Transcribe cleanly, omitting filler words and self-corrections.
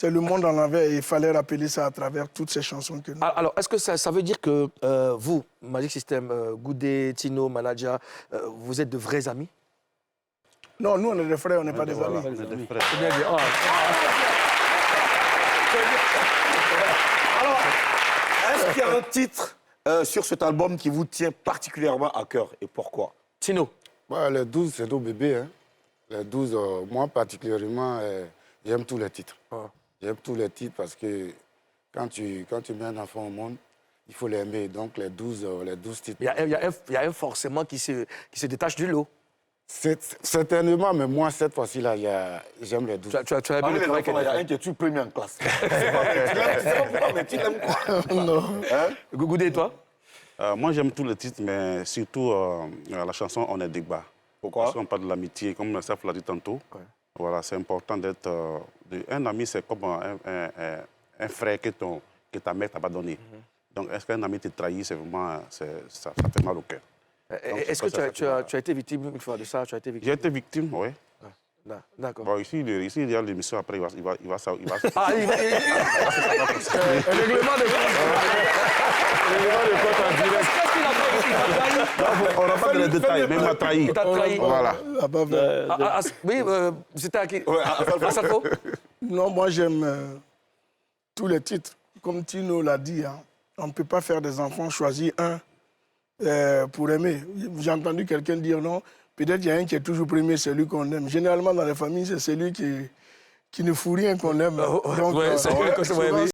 C'est le monde en l'envers et il fallait rappeler ça à travers toutes ces chansons que nous... Alors, est-ce que ça veut dire que vous, Magic System, Goudé, Tino, Manager, vous êtes de vrais amis? Non, nous, on est des frères, on n'est pas des amis. C'est bien dit. Alors, est-ce qu'il y a un titre sur cet album qui vous tient particulièrement à cœur et pourquoi? Tino. Ouais, les 12, c'est nos bébés. Hein. Les 12, moi particulièrement, j'aime tous les titres. J'aime tous les titres parce que quand tu mets un enfant au monde, il faut l'aimer. Donc les 12 titres. Il y a un forcément qui se détache du lot. Certainement, mais moi, cette fois-ci-là, j'aime les 12. Tu as aimé le travail il y a un qui est tout premier en classe. C'est pas pourquoi, mais tu l'aimes quoi? Non. Hein? Goudé, et toi? Moi, j'aime tous les titres, mais surtout la chanson On est débat. Pourquoi? Parce qu'on parle de l'amitié, comme Saf l'a dit tantôt. Ouais. Voilà, c'est important d'être... un ami, c'est comme un frère que ta mère t'a pas donné. Donc, est-ce qu'un ami te trahit, c'est vraiment... ça fait mal au cœur. Est-ce que tu as été victime une fois de ça? J'ai été victime, oui. D'accord. Bon, ici, il y a l'émission, après, il va Ah, il va... Règlement de compte en direct. Qu'est-ce qu'il a fait ici? on n'a pas de détails, mais il m'a trahi. Il t'a trahi. Voilà. Oui, c'était à qui? À Safo? Non, moi, j'aime tous les titres. Comme Tino l'a dit, hein, on ne peut pas faire des enfants, choisir un pour aimer. J'ai entendu quelqu'un dire non, peut-être il y a un qui est toujours premier, celui qu'on aime. Généralement, dans les familles, c'est celui qui ne fout rien qu'on aime. Donc, Ouais, c'est souvent,